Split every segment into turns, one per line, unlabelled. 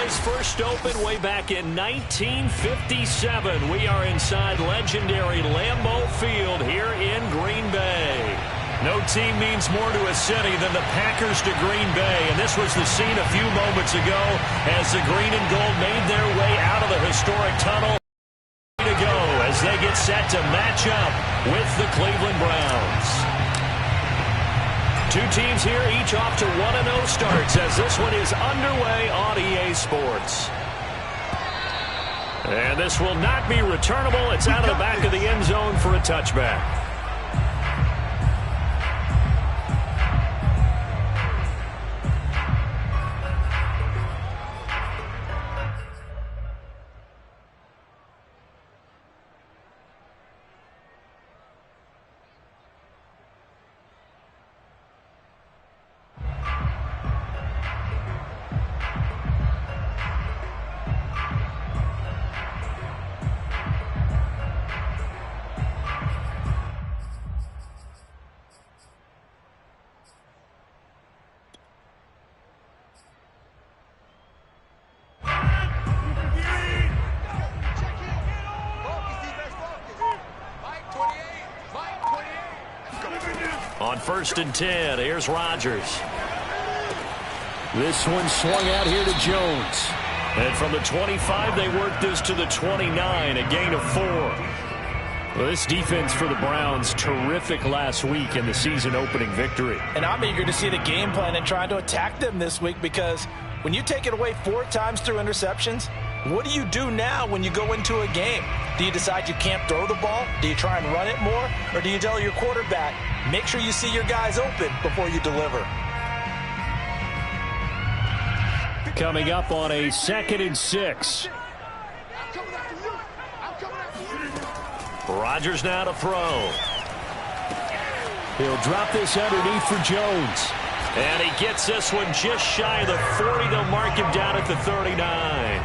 place first opened way back in 1957. We are inside legendary Lambeau Field here in Green Bay. No team means more to a city than the Packers to Green Bay, and this was the scene a few moments ago as the green and gold made their way out of the historic tunnel to go as they get set to match up with the Cleveland Browns. Two teams here, each off to 1-0 starts as this one is underway on EA Sports. And this will not be returnable. It's out of the back of the end zone for a touchback. On 1st and 10, here's Rodgers. This one swung out here to Jones. And from the 25, they work this to the 29, a gain of 4. Well, this defense for the Browns, terrific last week in the season-opening victory.
And I'm eager to see the game plan and try to attack them this week because when you take it away 4 times through interceptions, what do you do now when you go into a game? Do you decide you can't throw the ball? Do you try and run it more? Or do you tell your quarterback, make sure you see your guys open before you deliver?
Coming up on a 2nd and 6. Rodgers now to throw. He'll drop this underneath for Jones. And he gets this one just shy of the 40. They'll mark him down at the 39.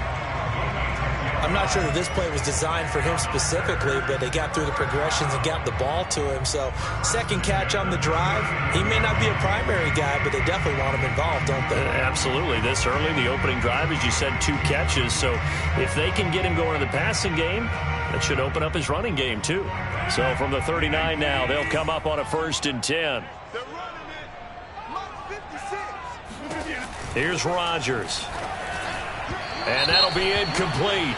I'm not sure that this play was designed for him specifically, but they got through the progressions and got the ball to him. So, second catch on the drive. He may not be a primary guy, but they definitely want him involved, don't they?
Absolutely. This early, the opening drive, as you said, 2 catches. So, if they can get him going in the passing game, that should open up his running game, too. So, from the 39 now, they'll come up on a 1st and 10. Here's Rodgers. And that'll be incomplete.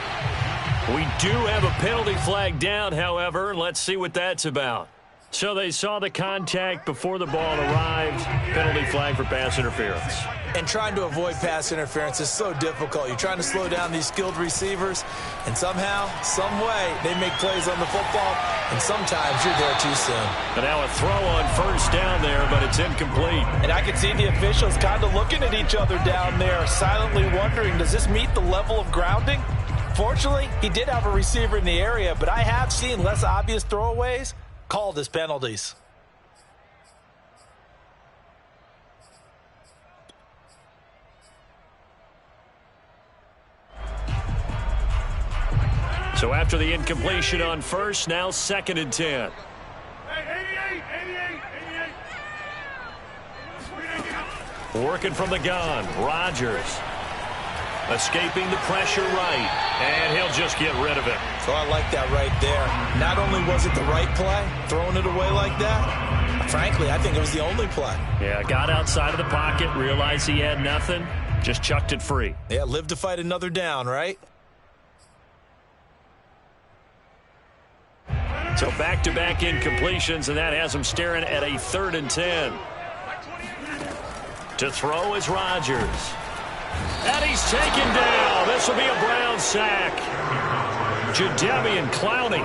We do have a penalty flag down, however. Let's see what that's about. So they saw the contact before the ball arrived. Penalty flag for pass interference.
And trying to avoid pass interference is so difficult. You're trying to slow down these skilled receivers, and somehow, some way, they make plays on the football, and sometimes you're there too soon.
And now a throw on 1st down there, but it's incomplete.
And I can see the officials kind of looking at each other down there, silently wondering, does this meet the level of grounding? Fortunately, he did have a receiver in the area, but I have seen less obvious throwaways called as penalties.
So after the incompletion on 1st, now 2nd and 10. Working from the gun, Rodgers. Escaping the pressure right, and he'll just get rid of it.
So I like that right there. Not only was it the right play, throwing it away like that, frankly, I think it was the only play.
Yeah, got outside of the pocket, realized he had nothing, just chucked it free.
Yeah, live to fight another down, right?
So back-to-back incompletions, and that has him staring at a 3rd and 10. To throw is Rodgers. And he's taken down. This will be a Brown sack. Jadeveon Clowney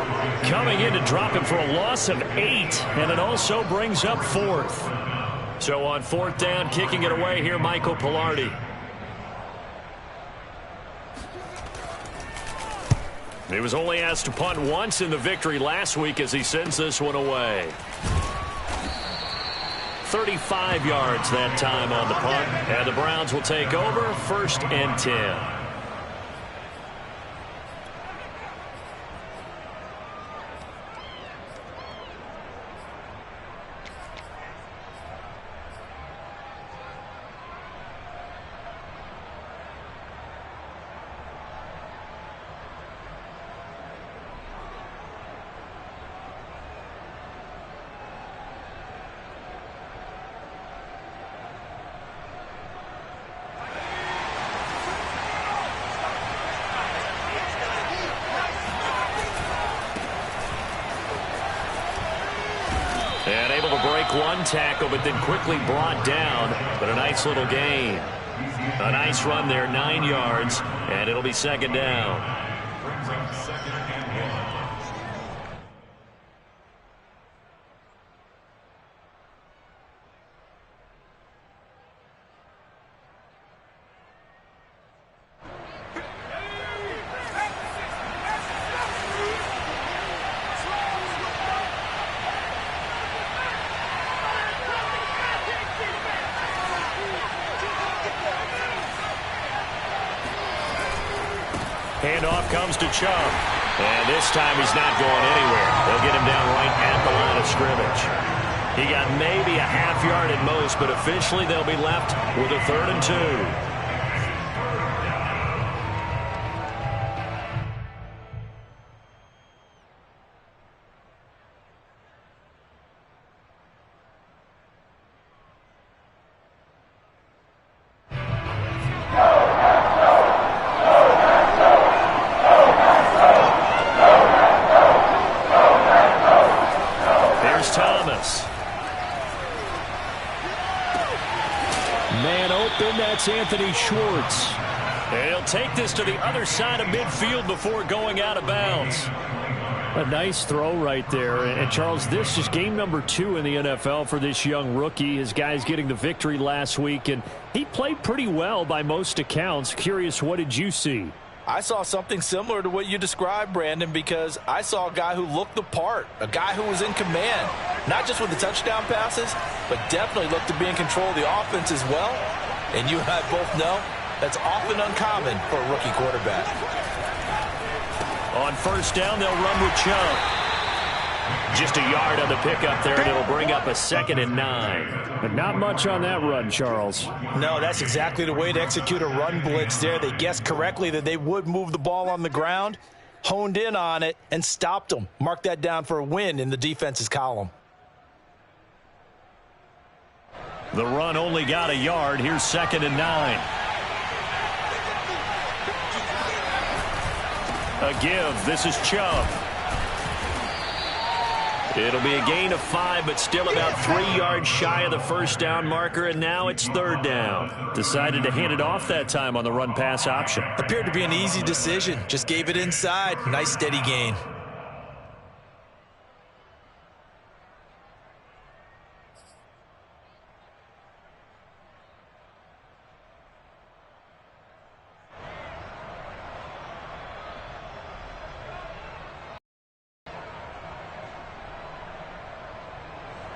coming in to drop him for a loss of 8. And it also brings up 4th. So on 4th down, kicking it away here, Michael Pilardi. He was only asked to punt once in the victory last week as he sends this one away. 35 yards that time on the punt, and the Browns will take over 1st and 10. to break one tackle, but then quickly brought down. But a nice little gain. A nice run there, 9 yards, and it'll be second down. Handoff comes to Chubb. And this time he's not going anywhere. They'll get him down right at the line of scrimmage. He got maybe a half yard at most, but officially they'll be left with a 3rd and 2.
Man open, that's Anthony Schwartz.
And he'll take this to the other side of midfield before going out of bounds.
A nice throw right there. And Charles, this is game number 2 in the NFL for this young rookie. His guys getting the victory last week, and he played pretty well by most accounts. Curious, what did you see?
I saw something similar to what you described, Brandon, because I saw a guy who looked the part, a guy who was in command, not just with the touchdown passes, but definitely looked to be in control of the offense as well. And you and I both know that's often uncommon for a rookie quarterback.
On first down, they'll run with Chubb. Just a yard on the pickup there, and it'll bring up a 2nd and 9.
But not much on that run, Charles.
No, that's exactly the way to execute a run blitz there. They guessed correctly that they would move the ball on the ground, honed in on it, and stopped them. Mark that down for a win in the defense's column.
The run only got a yard. Here's 2nd and 9. A give. This is Chubb. It'll be a gain of 5, but still about 3 yards shy of the first down marker, and now it's 3rd down. Decided to hand it off that time on the run-pass option.
Appeared to be an easy decision. Just gave it inside. Nice steady gain.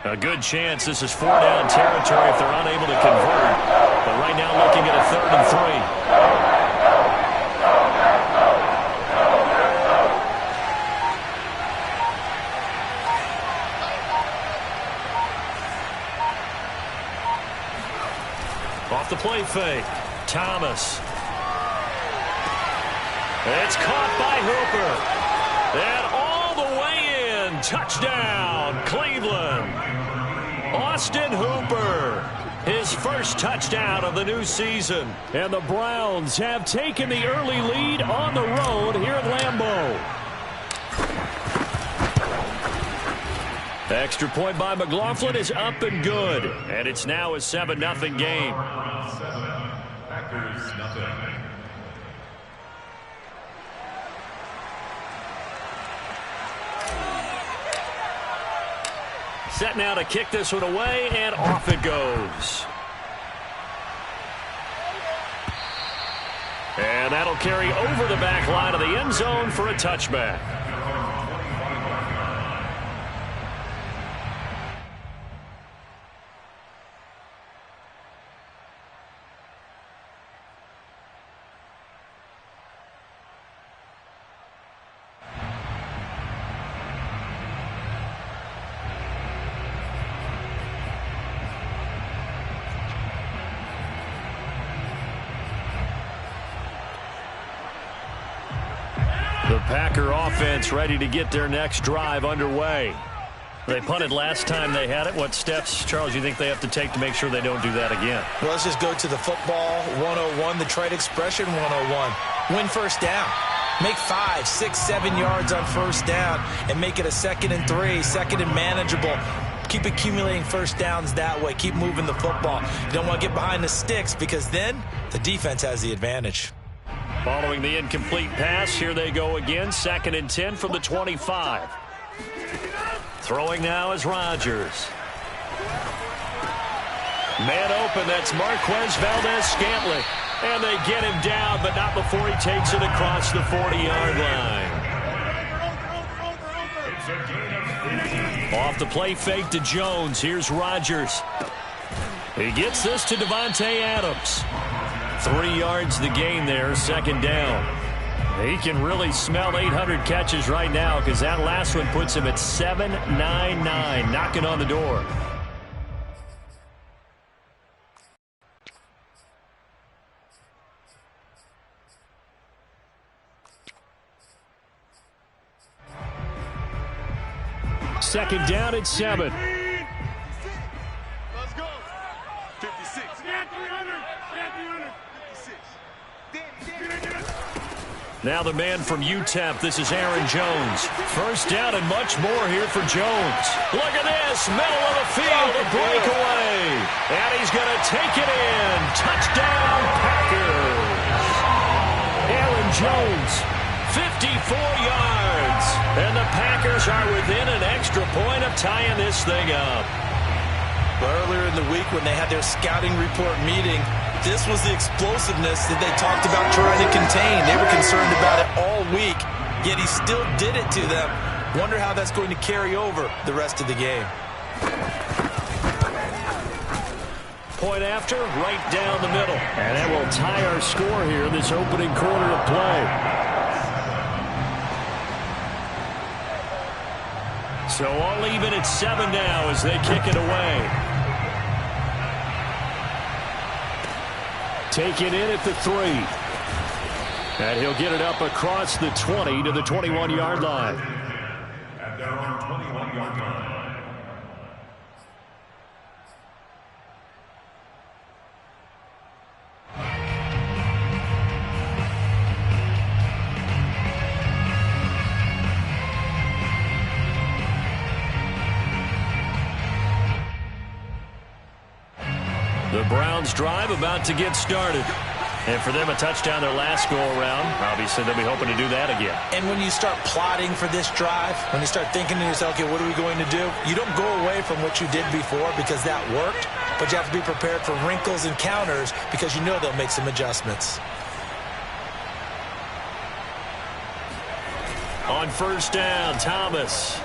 A good chance this is 4-down territory if they're unable to convert. But right now looking at a 3rd and 3. Off the play fake. Thomas. It's caught by Hooper. And all the way in. Touchdown, Cleveland. Austin Hooper, his first touchdown of the new season.
And the Browns have taken the early lead on the road here at Lambeau.
Extra point by McLaughlin is up and good. And it's now a 7-0 game.
Packers, nothing.
Set now to kick this one away, and off it goes. And that'll carry over the back line of the end zone for a touchback. The Packer offense ready to get their next drive underway. They punted last time they had it. What steps, Charles, you think they have to take to make sure they don't do that again?
Well, let's just go to the football 101, the trade expression 101. Win first down. Make 5, 6, 7 yards on first down and make it a 2nd and 3, 2nd and manageable.
Keep accumulating first downs that way. Keep moving the football. You don't want to get behind the sticks because then the defense has the advantage.
Following the incomplete pass, here they go again. 2nd and 10 from the 25. Throwing now is Rodgers. Man open, that's Marquez Valdez-Scantling. And they get him down, but not before he takes it across the 40-yard line. Off the play fake to Jones. Here's Rodgers. He gets this to Devontae Adams. 3 yards the gain there, 2nd down. He can really smell 800 catches right now because that last one puts him at 799, knocking on the door. Second down at 7.
Let's go. 56. Yeah, 300. Yeah, 300. 56.
Now the man from UTEP, this is Aaron Jones. First down and much more here for Jones. Look at this, middle of the field, a breakaway. And he's going to take it in. Touchdown, Packers. Aaron Jones, 54 yards. And the Packers are within an extra point of tying this thing up.
Earlier in the week when they had their scouting report meeting, this was the explosiveness that they talked about trying to contain. They were concerned about it all week, yet he still did it to them. Wonder how that's going to carry over the rest of the game.
Point after, right down the middle. And that will tie our score here in this opening quarter of play. So all even at 7 now as they kick it away. Taken in at the 3. And he'll get it up across the 20 to the 21-yard line.
At their own 21-yard line.
The Browns drive about to get started. And for them, a touchdown their last go-around. Obviously, they'll be hoping to do that again.
And when you start plotting for this drive, when you start thinking to yourself, okay, what are we going to do? You don't go away from what you did before because that worked, but you have to be prepared for wrinkles and counters because you know they'll make some adjustments.
On first down, Thomas.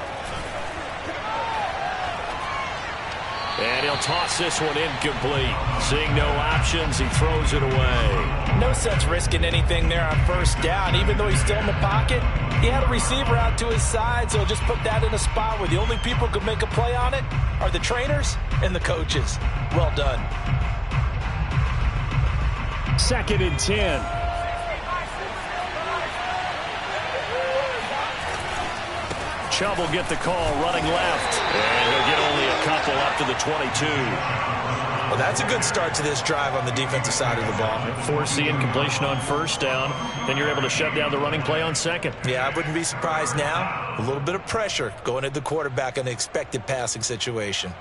And he'll toss this one incomplete. Seeing no options, he throws it away.
No sense risking anything there on first down. Even though he's still in the pocket, he had a receiver out to his side, so just put that in a spot where the only people who could make a play on it are the trainers and the coaches. Well done.
2nd and 10. Chubb will get the call running left. And he'll get only a couple up to the 22.
Well, that's a good start to this drive on the defensive side of the ball.
Force the incompletion on first down. Then you're able to shut down the running play on second.
Yeah, I wouldn't be surprised now. A little bit of pressure going at the quarterback in an expected passing situation.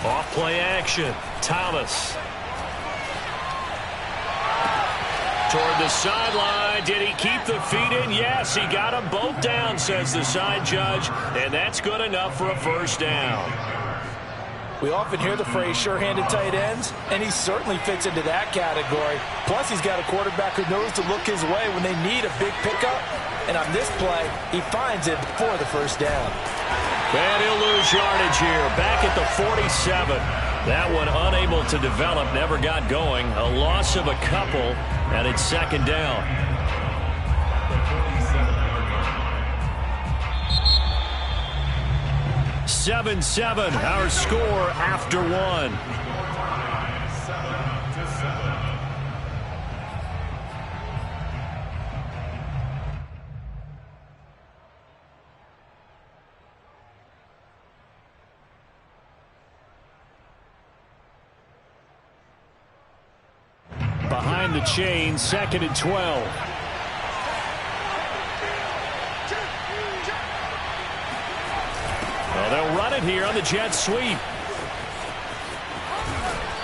Off-play action. Thomas. Toward the sideline. Did he keep the feet in? Yes, he got them both down, says the side judge. And that's good enough for a first down.
We often hear the phrase sure-handed tight ends, and he certainly fits into that category. Plus, he's got a quarterback who knows to look his way when they need a big pickup. And on this play, he finds it for the first down.
And he'll lose yardage here. Back at the 47. That one unable to develop, never got going. A loss of a couple, and it's second down. 7-7, our score after one. Behind the chain, 2nd and 12. Well, they'll run it here on the jet sweep.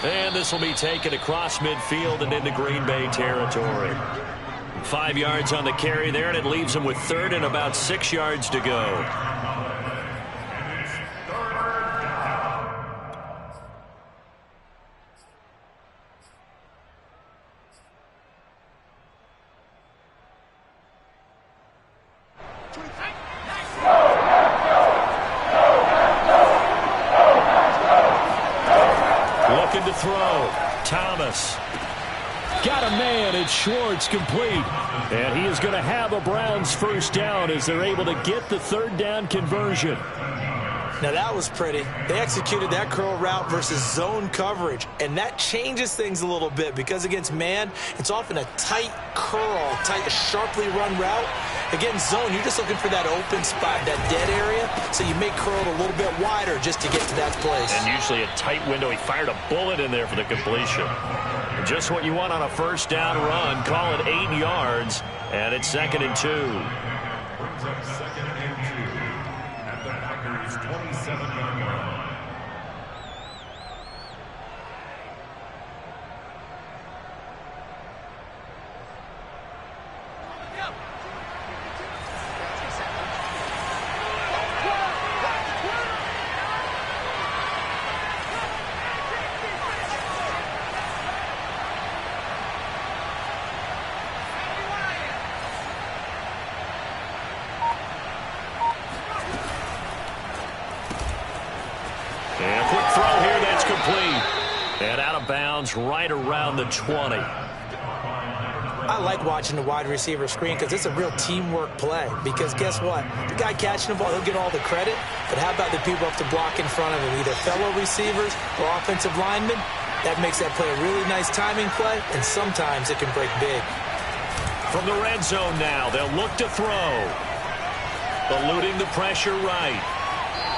And this will be taken across midfield and into Green Bay territory. 5 yards on the carry there, and it leaves them with 3rd and about 6 yards to go. Looking to throw. Thomas. Got a man, it's Schwartz, complete. And he is going to have a Browns first down as they're able to get the 3rd down conversion.
Now that was pretty. They executed that curl route versus zone coverage, and that changes things a little bit because against man, it's often a tight curl, sharply run route. Against zone, you're just looking for that open spot, that dead area, so you make curl a little bit wider just to get to that place.
And usually a tight window. He fired a bullet in there for the completion. And just what you want on a first down run. Call it 8 yards, and it's 2nd and 2.
Brings up 2nd and 2 at the Packers' 27-yard line.
And quick throw here, that's complete. And out of bounds right around the 20.
I like watching the wide receiver screen because it's a real teamwork play. Because guess what? The guy catching the ball, he'll get all the credit. But how about the people up to block in front of him, either fellow receivers or offensive linemen? That makes that play a really nice timing play, and sometimes it can break big.
From the red zone now, they'll look to throw. Eluding the pressure right.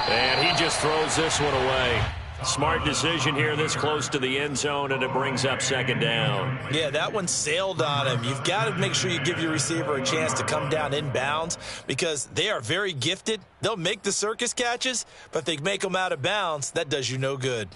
And he just throws this one away. Smart decision here this close to the end zone, and it brings up 2nd down.
Yeah, that one sailed on him. You've got to make sure you give your receiver a chance to come down inbounds because they are very gifted. They'll make the circus catches, but if they make them out of bounds, that does you no good.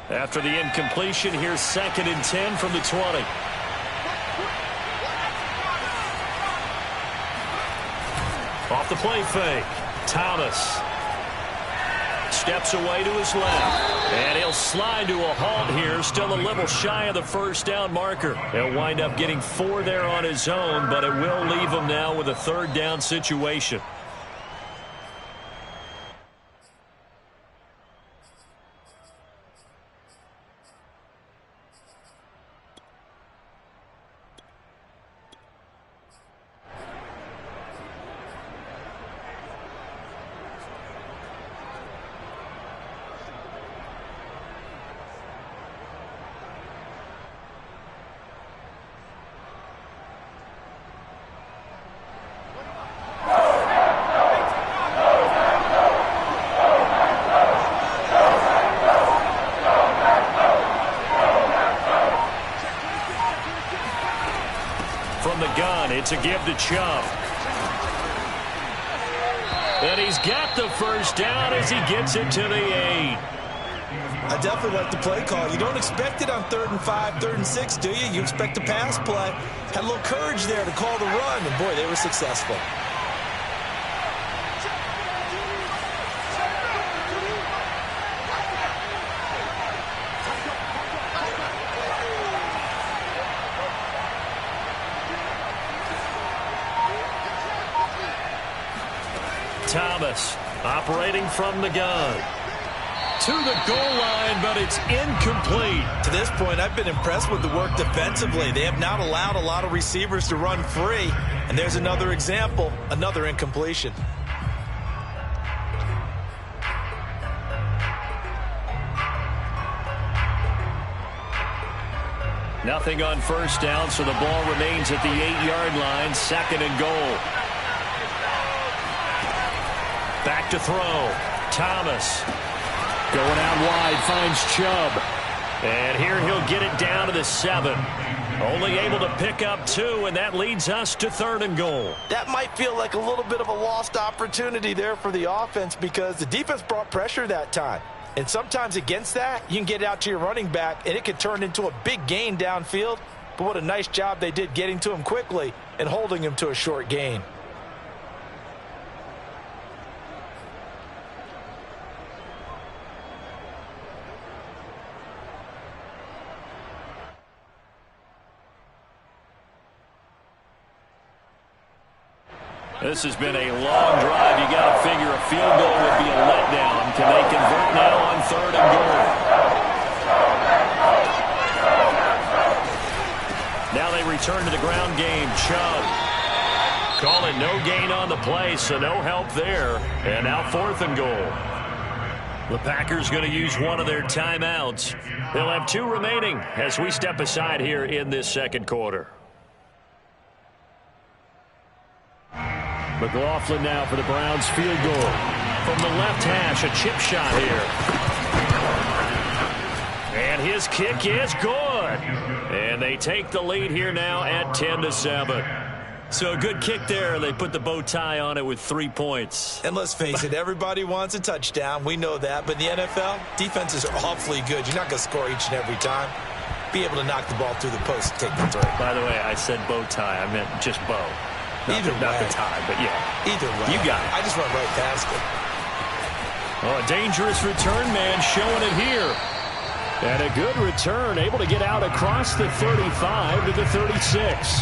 After the incompletion, here's 2nd and 10 from the 20. Off the play fake. Thomas steps away to his left. And he'll slide to a halt here, still a little shy of the first down marker. He'll wind up getting 4 there on his own, but it will leave him now with a 3rd down situation. From the gun, it's a give to Chubb. And he's got the first down as he gets it to the 8.
I definitely like the play call. You don't expect it on 3rd and 5, 3rd and 6, do you? You expect a pass play. Had a little courage there to call the run, and boy, they were successful.
Thomas Operating from the gun. To the goal line, but it's incomplete.
To this point, I've been impressed with the work defensively. They have not allowed a lot of receivers to run free. And there's another example, another incompletion.
Nothing on first down, so the ball remains at the 8-yard line, 2nd and goal. Back to throw. Thomas. Going out wide, finds Chubb. And here he'll get it down to the 7. Only able to pick up 2, and that leads us to 3rd and goal.
That might feel like a little bit of a lost opportunity there for the offense because the defense brought pressure that time. And sometimes against that, you can get out to your running back, and it could turn into a big gain downfield. But what a nice job they did getting to him quickly and holding him to a short gain.
This has been a long drive. You got to figure a field goal would be a letdown. Can they convert now on 3rd and goal? Now they return to the ground game. Chubb. Call it no gain on the play, so no help there. And now 4th and goal. The Packers going to use one of their timeouts. They'll have 2 remaining as we step aside here in this 2nd quarter. McLaughlin now for the Browns field goal. From the left hash, a chip shot here. And his kick is good. And they take the lead here now at 10-7. So a good kick there. They put the bow tie on it with 3 points.
And let's face it, everybody wants a touchdown. We know that. But in the NFL, defenses are awfully good. You're not going to score each and every time. Be able to knock the ball through the post and take the throw.
By the way, I said bow tie. I meant just bow. Not the tie, but yeah.
Either way.
You got it.
I just went right past it.
Oh, a dangerous return man showing it here.
And a good return, able to get out across the 35 to the 36.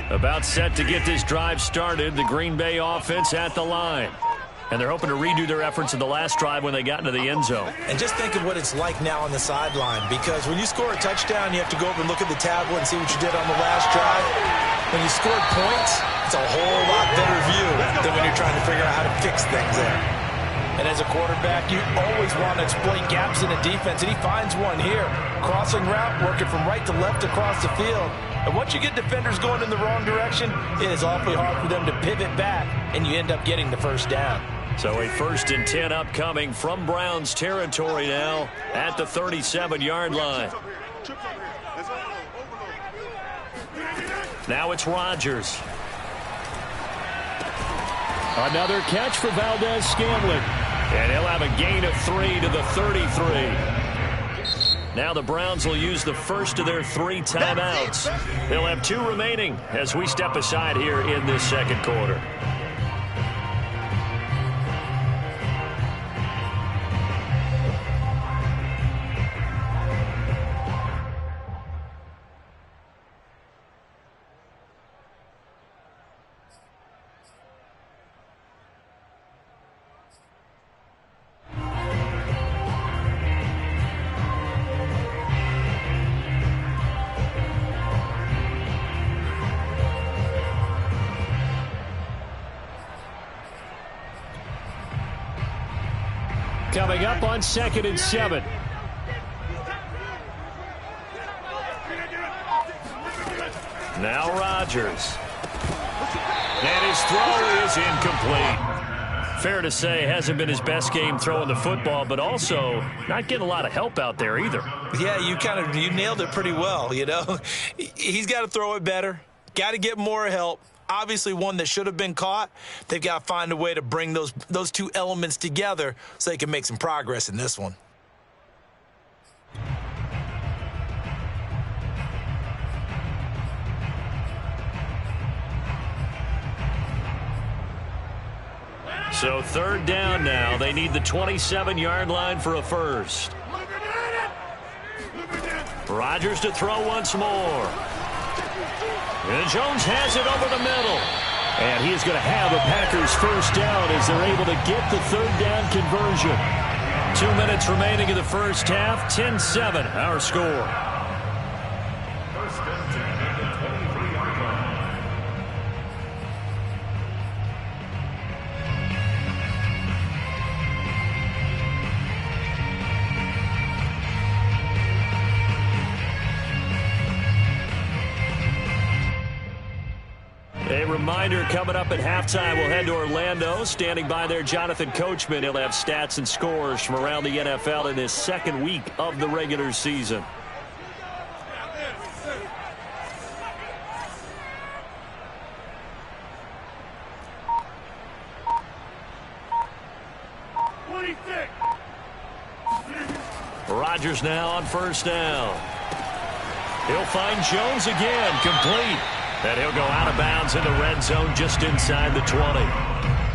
About set to get this drive started. The Green Bay offense at the line. And they're hoping to redo their efforts in the last drive when they got into the end zone.
And just think of what it's like now on the sideline. Because when you score a touchdown, you have to go over and look at the tablet and see what you did on the last drive. When you scored points, it's a whole lot better view than when you're trying to figure out how to fix things there. And as a quarterback, you always want to exploit gaps in a defense. And he finds one here. Crossing route, working from right to left across the field. And once you get defenders going in the wrong direction, it is awfully hard for them to pivot back, and you end up getting the first down.
So a 1st and 10 upcoming from Browns territory now at the 37-yard line. Now it's Rodgers.
Another catch for Valdez-Scantling.
And he'll have a gain of 3 to the 33. Now the Browns will use the first of their 3 timeouts. They'll have 2 remaining as we step aside here in this 2nd quarter.
Coming up on 2nd and 7.
Now Rodgers. And his throw is incomplete.
fair to say hasn't been his best game throwing the football, but also not getting a lot of help out there either.
Yeah, you nailed it pretty well, you know. He's got to throw it better, got to get more help. Obviously one that should have been caught. They've got to find a way to bring those two elements together so they can make some progress in this one.
So third down now. They need the 27-yard line for a first. Rodgers to throw once more. And Jones has it over the middle. And he is going to have a Packers first down as they're able to get the third down conversion. 2 minutes remaining in the first half. 10-7, our score.
First and 10 at the 23-yard line.
A reminder coming up at halftime, we'll head to Orlando. Standing by there, Jonathan Coachman. He'll have stats and scores from around the NFL in his second week of the regular season. Rodgers now on first down. He'll find Jones again, complete. And he'll go out of bounds in the red zone just inside the 20.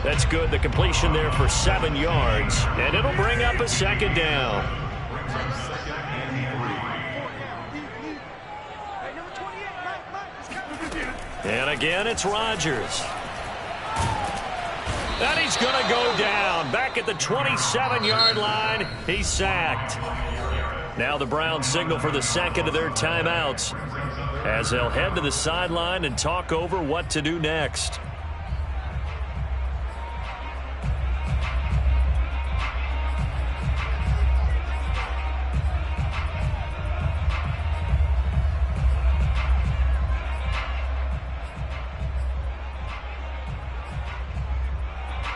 That's good. The completion there for 7 yards. And it'll bring up a second down.
Brings up second and 3.
And again, it's Rodgers. And he's going to go down. Back at the 27-yard line, he's sacked. Now the Browns signal for the second of their timeouts, as they'll head to the sideline and talk over what to do next.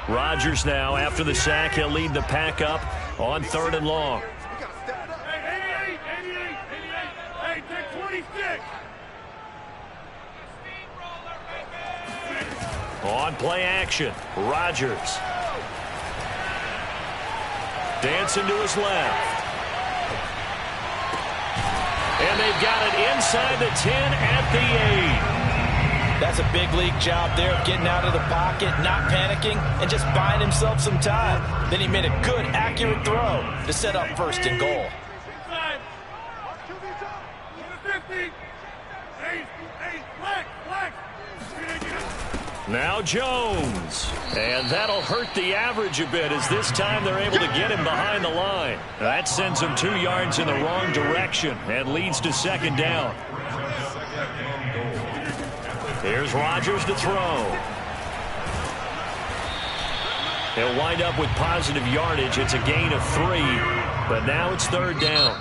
Rodgers now, after the sack, he'll lead the pack up on 3rd and long. On play action, Rodgers. Dancing to his left. And they've got it inside the 10 at the 8.
That's a big league job there of getting out of the pocket, not panicking, and just buying himself some time. Then he made a good, accurate throw to set up 1st and goal.
Now Jones. And that'll hurt the average a bit, as this time they're able to get him behind the line. That sends him 2 yards in the wrong direction and leads to second down. Here's Rodgers to throw. He'll wind up with positive yardage. It's a gain of 3, but now it's 3rd down.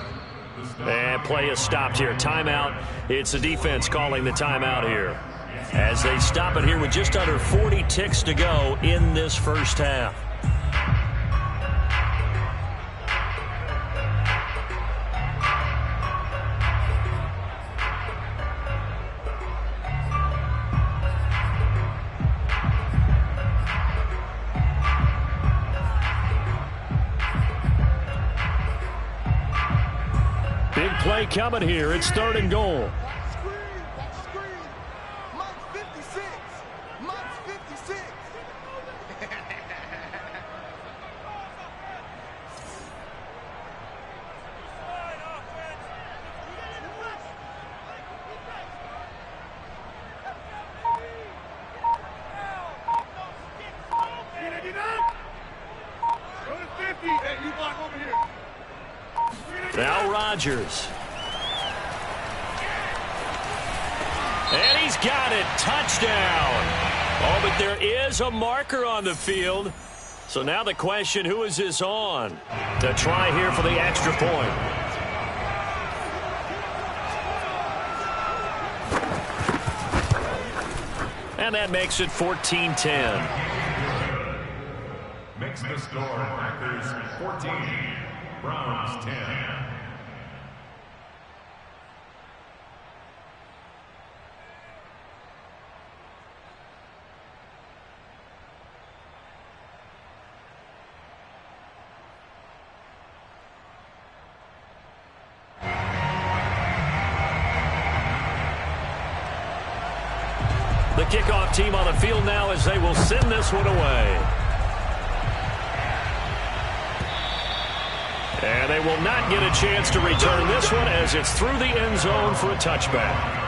And play is stopped here. Timeout. It's the defense calling the timeout here, as they stop it here with just under 40 ticks to go in this first half. Big play coming here. It's 3rd and goal. Now Rodgers. And he's got it. Touchdown. Oh, but there is a marker on the field. So now the question, who is this on? To try here for the extra point. And that makes it 14-10.
makes the score Packers 14, Browns 10.
The kickoff team on the field now as they will send this one away. And they will not get a chance to return this one as it's through the end zone for a touchback.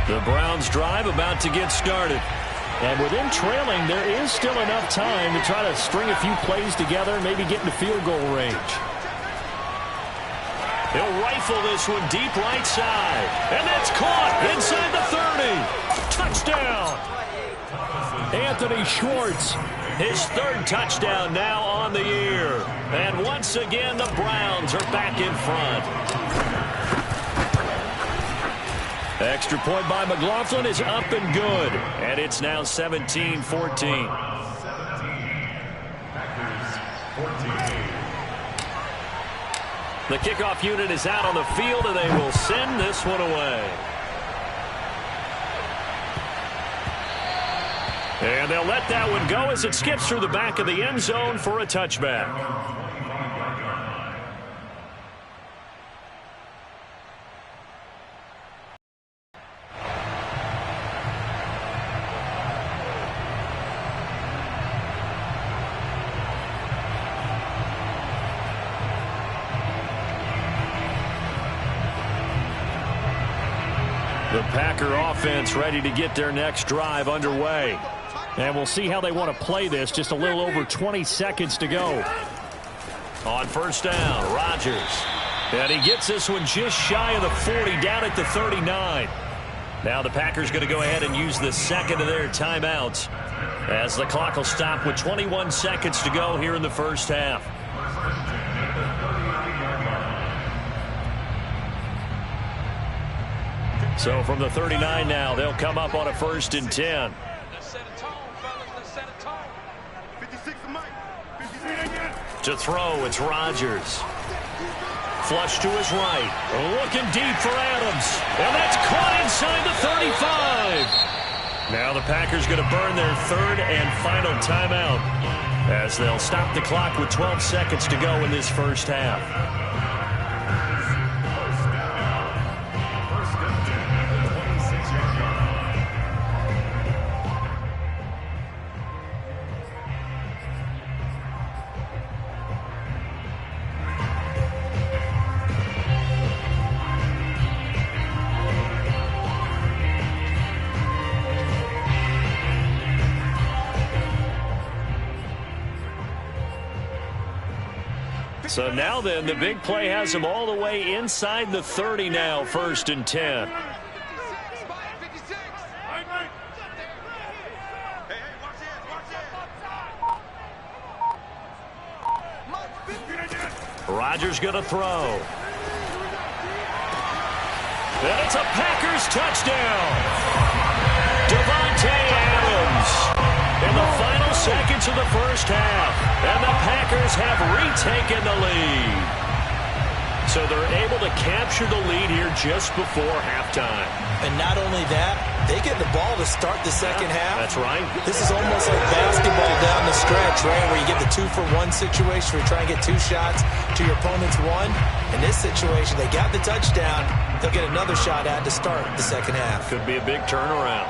The Browns drive about to get started. And with them trailing, there is still enough time to try to string a few plays together and maybe get into field goal range. He'll rifle this one deep right side. And that's caught inside the 30. Touchdown. Anthony Schwartz, his third touchdown now on the year. And once again, the Browns are back in front. Extra point by McLaughlin is up and good. And it's now 17-14. The kickoff unit is out on the field, and they will send this one away. And they'll let that one go as it skips through the back of the end zone for a touchback. The Packer offense ready to get their next drive underway. And we'll see how they want to play this. Just a little over 20 seconds to go. On first down, Rodgers. And he gets this one just shy of the 40, down at the 39. Now the Packers going to go ahead and use the second of their timeouts as the clock will stop with 21 seconds to go here in the first half. So from the 39 now, they'll come up on a 1st and 10. To throw, it's Rodgers. Flush to his right. Looking deep for Adams. And that's caught inside the 35. Now the Packers going to burn their third and final timeout as they'll stop the clock with 12 seconds to go in this first half. So now then, the big play has them all the way inside the 30 now, 1st and 10. Rodgers going to throw. And it's a Packers touchdown. Devontae Adams. In the final seconds of the first half, and the Packers have retaken the lead. So they're able to capture the lead here just before halftime.
And not only that, they get the ball to start the second half.
That's right.
This is almost like basketball down the stretch, right, where you get the 2-for-1 situation where you try and get 2 shots to your opponent's 1. In this situation, they got the touchdown. They'll get another shot at to start the second half.
Could be a big turnaround.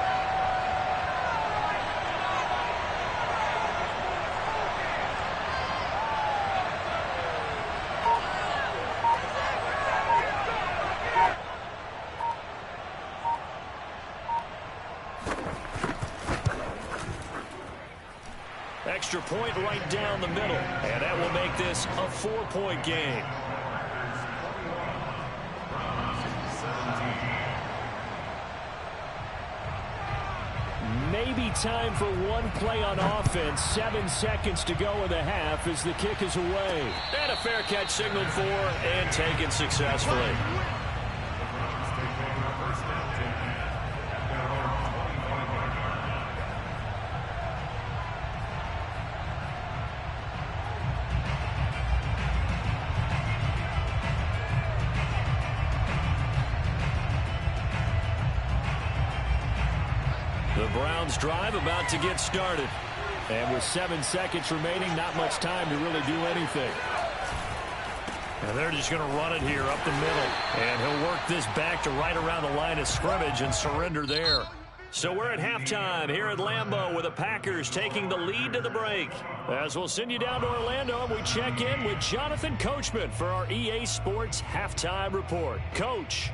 Extra point right down the middle, and that will make this a 4-point game. Maybe
time for one play on offense. 7 seconds to go in the half as the kick is away.
And a fair catch signaled for and taken successfully. The Browns drive about to get started.
And with 7 seconds remaining, not much time to really do anything.
And they're just going to run it here up the middle. And he'll work this back to right around the line of scrimmage and surrender there. So we're at halftime here at Lambeau with the Packers taking the lead to the break. As we'll send you down to Orlando, we check in with Jonathan Coachman for our EA Sports Halftime Report. Coach.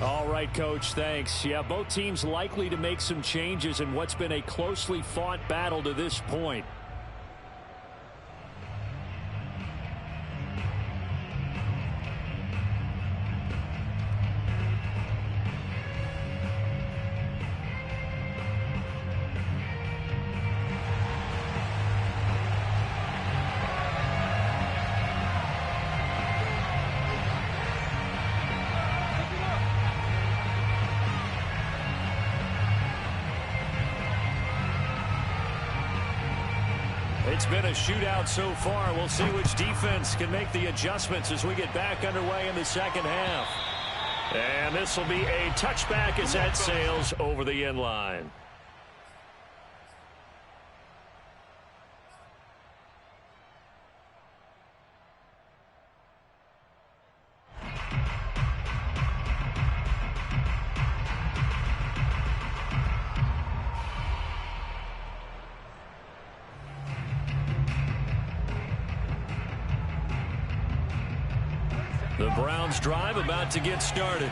All right, Coach, thanks. Yeah, both teams likely to make some changes in what's been a closely fought battle to this point.
It's been a shootout so far. We'll see which defense can make the adjustments as we get back underway in the second half. And this will be a touchback as that sails over the end line. The Browns drive about to get started.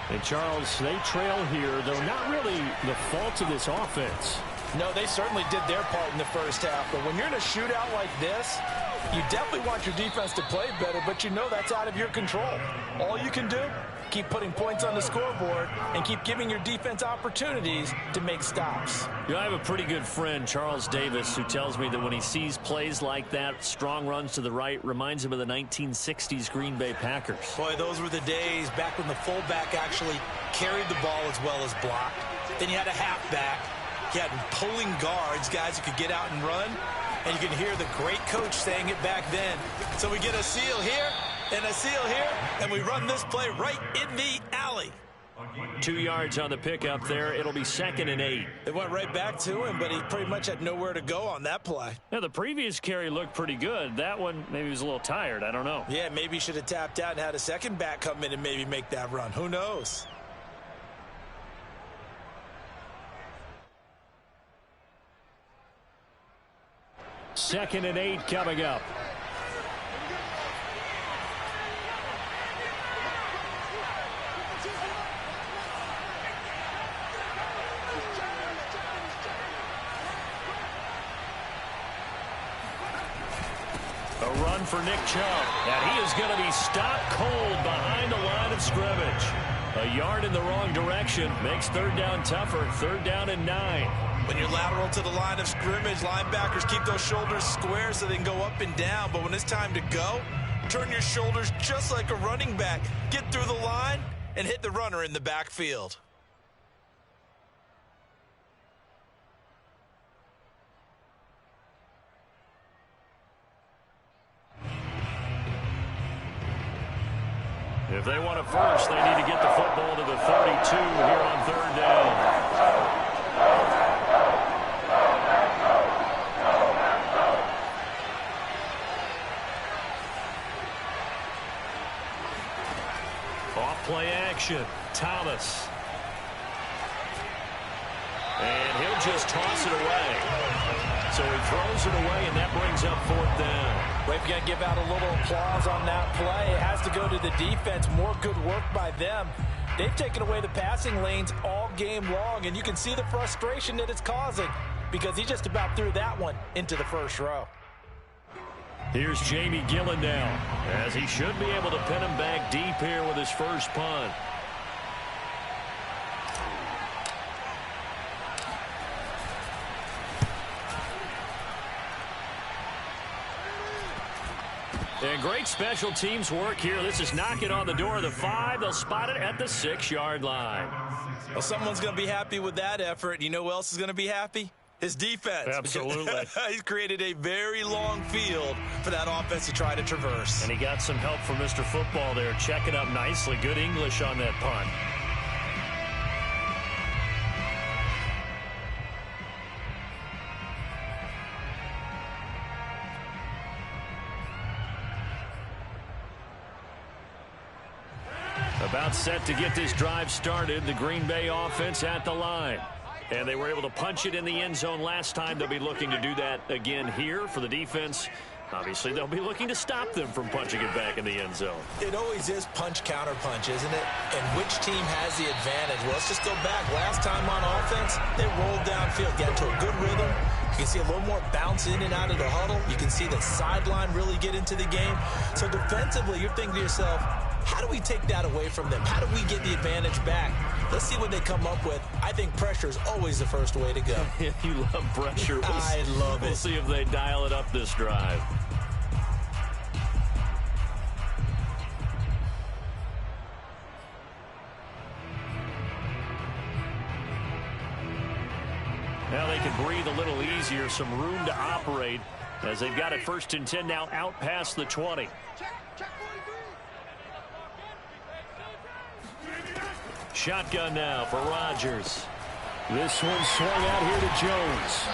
And, Charles, they trail here, though not really the fault of this offense.
No, they certainly did their part in the first half. But when you're in a shootout like this, you definitely want your defense to play better, but you know that's out of your control. All you can do, keep putting points on the scoreboard and keep giving your defense opportunities to make stops.
You know, I have a pretty good friend, Charles Davis, who tells me that when he sees plays like that, strong runs to the right, reminds him of the 1960s Green Bay Packers.
Boy, those were the days back when the fullback actually carried the ball as well as blocked. Then you had a halfback. You had pulling guards, guys who could get out and run. And you can hear the great coach saying it back then. So we get a seal here and a seal here, and we run this play right in the alley.
2 yards on the pickup there. It'll be 2nd and 8.
It went right back to him, but he pretty much had nowhere to go on that play.
Now, the previous carry looked pretty good. That one, maybe he was a little tired. I don't know.
Yeah, maybe he should have tapped out and had a second back come in and maybe make that run. Who knows?
Second and 8 coming up.
A run for Nick Chubb. And he is going to be stopped cold behind the line of scrimmage. A yard in the wrong direction makes third down tougher. 3rd down and 9.
When you're lateral to the line of scrimmage, linebackers keep those shoulders square so they can go up and down. But when it's time to go, turn your shoulders just like a running back. Get through the line and hit the runner in the backfield.
If they want it first, they need to get the football to the 32 here on 3rd down. Off-play action. Thomas. And he'll just toss it away. So he throws it away, and that brings up 4th down.
We've got to give out a little applause on that play. It has to go to the defense. More good work by them. They've taken away the passing lanes all game long, and you can see the frustration that it's causing. because he just about threw that one into the first row.
Here's Jamie Gillen now, as he should be able to pin him back deep here with his first punt. And great special teams work here. This is knocking on the door of the 5. They'll spot it at the 6-yard line.
Well, someone's going to be happy with that effort. You know who else is going to be happy? His defense.
Absolutely.
He's created a very long field for that offense to try to traverse.
And he got some help from Mr. Football there, checking up nicely. Good English on that punt. About set to get this drive started. The Green Bay offense at the line. And they were able to punch it in the end zone last time. They'll be looking to do that again here for the defense. Obviously, they'll be looking to stop them from punching it back in the end zone.
It always is punch-counter-punch, isn't it? And which team has the advantage? Well, let's just go back. Last time on offense, they rolled downfield, got into a good rhythm. You can see a little more bounce in and out of the huddle. You can see the sideline really get into the game. So defensively, you're thinking to yourself, how do we take that away from them? How do we get the advantage back? Let's see what they come up with. I think pressure is always the first way to go.
You love pressure.
I love it.
We'll see if they dial it up this drive. Now they can breathe a little easier, some room to operate as they've got it 1st and 10 now out past the 20. Shotgun now for Rodgers.
This one swung out here to Jones.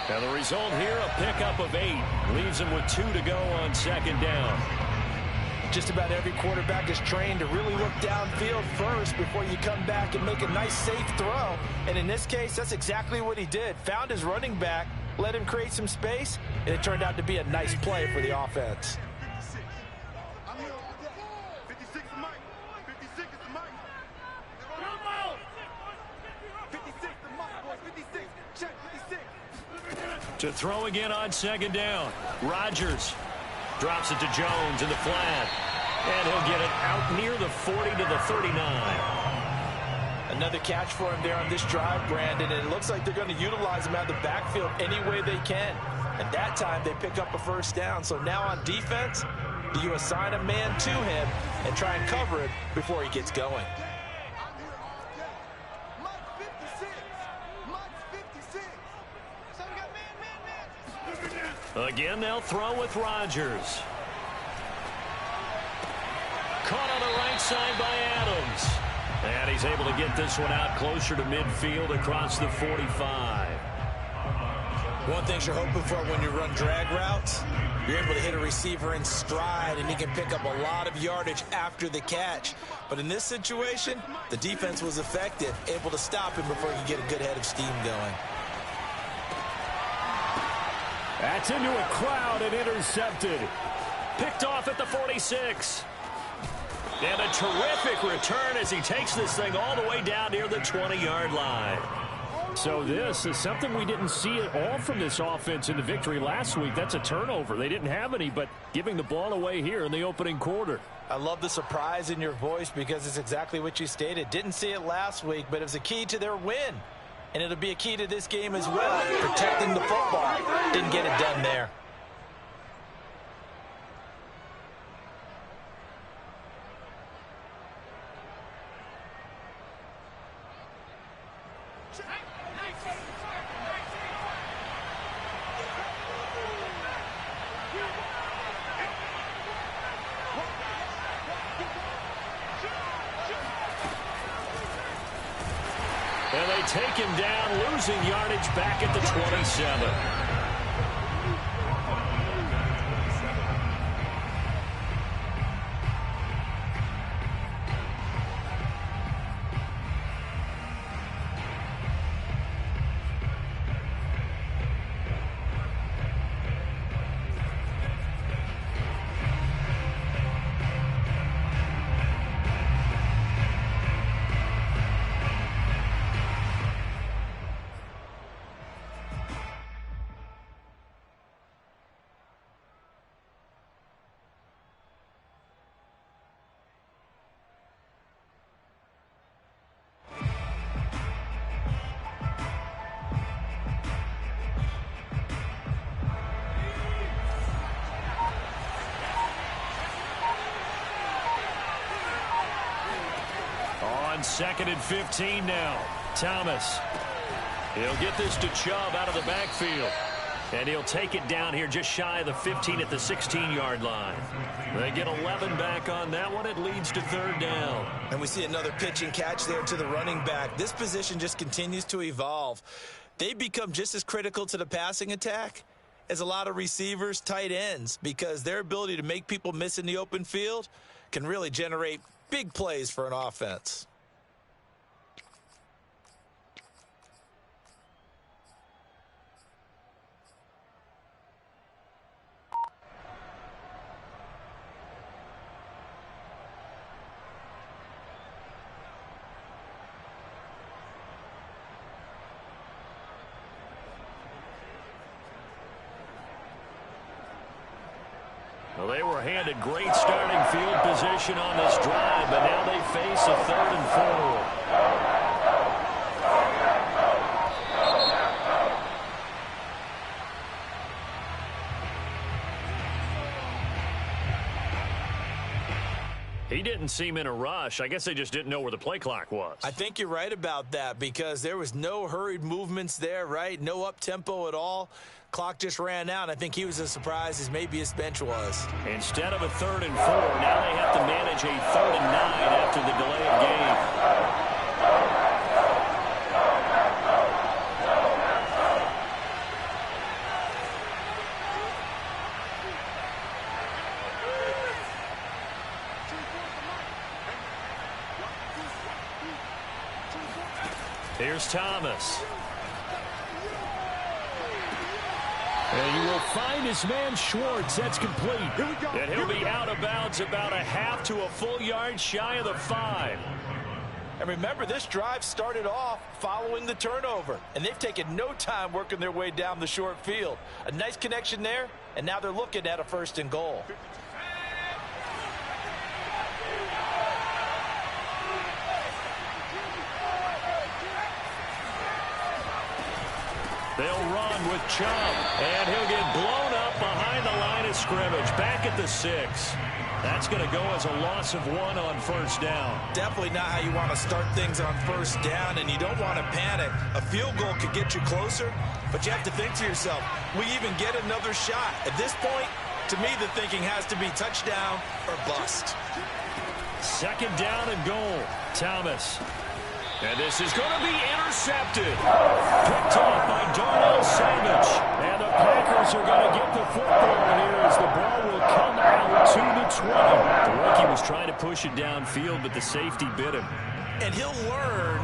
And the result here, a pickup of 8. Leaves him with 2 to go on 2nd down.
Just about every quarterback is trained to really look downfield first before you come back and make a nice, safe throw. And in this case, that's exactly what he did. Found his running back, let him create some space, and it turned out to be a nice play for the offense.
To throw again on 2nd down. Rodgers drops it to Jones in the flat. And he'll get it out near the 40 to the 39.
Another catch for him there on this drive, Brandon, and it looks like they're going to utilize him out of the backfield any way they can. And that time they pick up a 1st down. So now on defense, do you assign a man to him and try and cover it before he gets going?
Again, they'll throw with Rodgers. Caught on the right side by Adams. And he's able to get this one out closer to midfield across the 45.
One thing you're hoping for when you run drag routes, you're able to hit a receiver in stride, and he can pick up a lot of yardage after the catch. But in this situation, the defense was effective, able to stop him before he could get a good head of steam going.
That's into a crowd and intercepted.
Picked off at the 46. And a terrific return as he takes this thing all the way down near the 20-yard line.
So this is something we didn't see at all from this offense in the victory last week. That's a turnover. They didn't have any, but giving the ball away here in the opening quarter.
I love the surprise in your voice because it's exactly what you stated. Didn't see it last week, but it was a key to their win. And it'll be a key to this game as well, protecting the football. Didn't get it done there.
And they take him down, losing yardage back at the 27. on 2nd and 15 now. Thomas. He'll get this to Chubb out of the backfield. And he'll take it down here just shy of the 15 at the 16-yard line. They get 11 back on that one. It leads to 3rd down.
And we see another pitch and catch there to the running back. This position just continues to evolve. They become just as critical to the passing attack as a lot of receivers, tight ends, because their ability to make people miss in the open field can really generate big plays for an offense.
Well, they were handed great starting field position on this drive, but now they face a 3rd and 4. He didn't seem in a rush. I guess they just didn't know where the play clock was.
I think you're right about that because there was no hurried movements there, right? No up-tempo at all. Clock just ran out. I think he was as surprised as maybe his bench was.
Instead of a 3rd and 4, now they have to manage a 3rd and 9 after the delay of game. Here's Thomas. And you will find his man Schwartz. That's complete. And he'll be out of bounds about a half to a full yard shy of the 5.
And remember, this drive started off following the turnover. And they've taken no time working their way down the short field. A nice connection there, and now they're looking at a 1st and goal.
They'll run with Chubb, and he'll get blown up behind the line of scrimmage, back at the 6. That's going to go as a loss of 1 on 1st down.
Definitely not how you want to start things on 1st down, and you don't want to panic. A field goal could get you closer, but you have to think to yourself, we even get another shot. At this point, to me, the thinking has to be touchdown or bust.
2nd down and goal. Thomas. And this is going to be intercepted. Picked off by Darnell Savage. And the Packers are going to get the football here as the ball will come out to the 20. The rookie was trying to push it downfield, but the safety bit him.
And he'll learn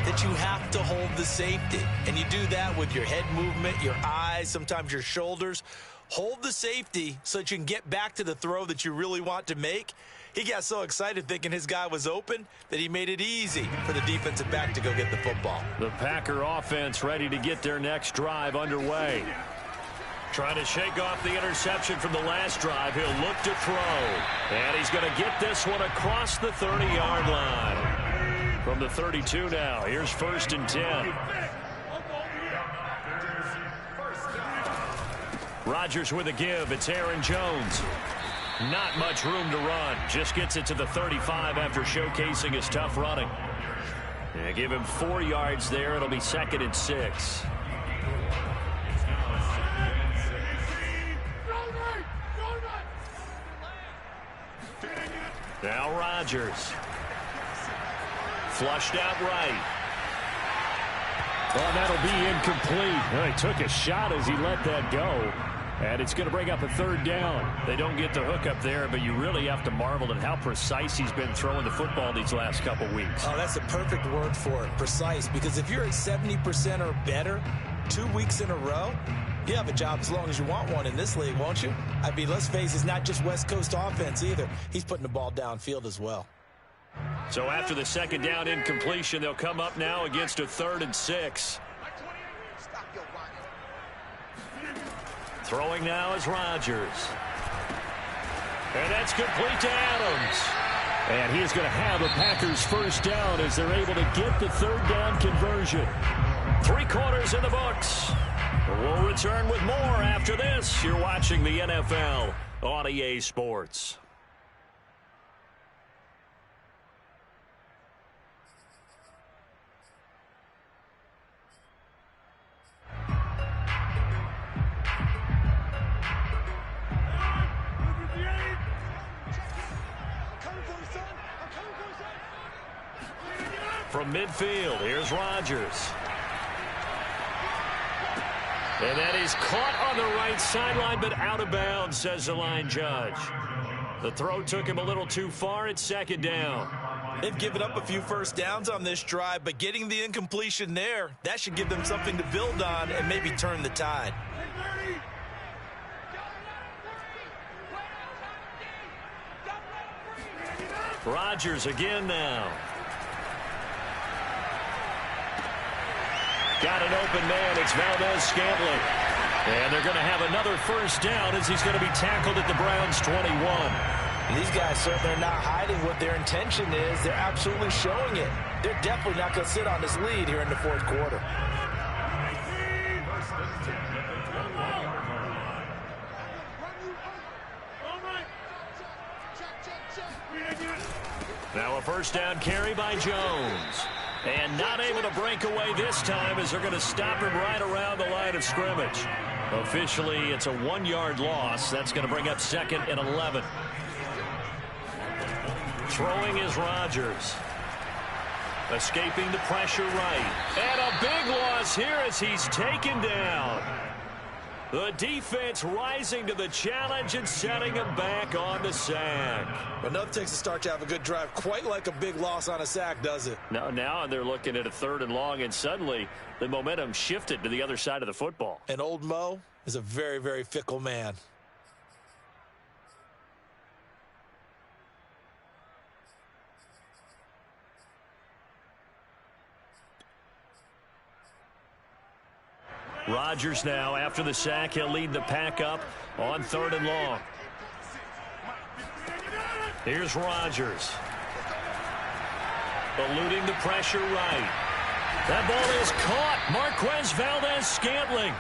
that you have to hold the safety. And you do that with your head movement, your eyes, sometimes your shoulders. Hold the safety so that you can get back to the throw that you really want to make. He got so excited thinking his guy was open that he made it easy for the defensive back to go get the football.
The Packer offense ready to get their next drive underway. Trying to shake off the interception from the last drive. He'll look to throw. And he's going to get this one across the 30-yard line. From the 32 now, here's 1st and 10. Rodgers with a give. It's Aaron Jones. Not much room to run. Just gets it to the 35 after showcasing his tough running. Yeah, give him 4 yards there. It'll be 2nd and 6. Now Rodgers. Flushed out right.
Well, that'll be incomplete. Well, he took a shot as he let that go. And it's going to bring up a 3rd down.
They don't get the hook up there, but you really have to marvel at how precise he's been throwing the football these last couple weeks.
Oh, that's the perfect word for it, precise. Because if you're at 70% or better 2 weeks in a row, you have a job as long as you want one in this league, won't you? I mean, let's face it, it's not just West Coast offense either. He's putting the ball downfield as well.
So after the 2nd down incompletion, they'll come up now against a 3rd and 6. Throwing now is Rodgers. And that's complete to Adams.
And he is going to have a Packers 1st down as they're able to get the 3rd down conversion.
3 quarters in the books. We'll return with more after this. You're watching the NFL on EA Sports. From midfield, here's Rodgers. And that is caught on the right sideline, but out of bounds, says the line judge. The throw took him a little too far. It's second down.
They've given up a few first downs on this drive, but getting the incompletion there, that should give them something to build on and maybe turn the tide.
Rodgers again now. Got an open man. It's Valdez-Scantling. And they're going to have another first down as he's going to be tackled at the Browns' 21.
These guys certainly are not hiding what their intention is. They're absolutely showing it. They're definitely not going to sit on this lead here in the fourth quarter.
Now a first down carry by Jones. And not able to break away this time as they're going to stop him right around the line of scrimmage. Officially, it's a 1-yard loss. That's going to bring up 2nd and 11. Throwing is Rodgers. Escaping the pressure right. And a big loss here as he's taken down. The defense rising to the challenge and setting him back on the sack.
But nothing takes a start to have a good drive quite like a big loss on a sack, does it?
Now they're looking at a 3rd and long, and suddenly the momentum shifted to the other side of the football.
And old Mo is a very, very fickle man.
Rodgers now, after the sack, he'll lead the pack up on 3rd and long. Here's Rodgers. Eluding the pressure right. That ball is caught. Marquez Valdez-Scantling.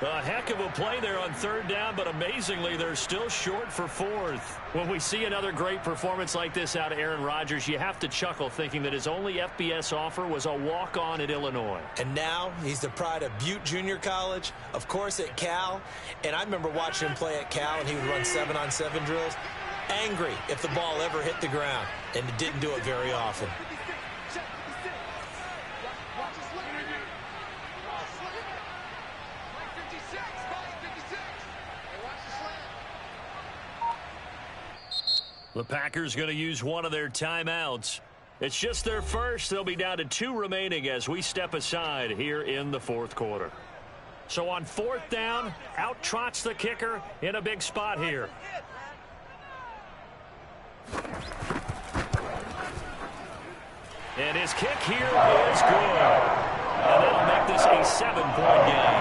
A heck of a play there on 3rd down, but amazingly, they're still short for 4th. When we see another great performance like this out of Aaron Rodgers, you have to chuckle thinking that his only FBS offer was a walk-on at Illinois.
And now he's the pride of Butte Junior College, of course at Cal. And I remember watching him play at Cal, and he would run 7-on-7 drills. Angry if the ball ever hit the ground, and it didn't do it very often.
The Packers going to use one of their timeouts. It's just their first. They'll be down to 2 remaining as we step aside here in the 4th quarter. So on 4th down, out trots the kicker in a big spot here. And his kick here is good. And that'll make this a 7-point game.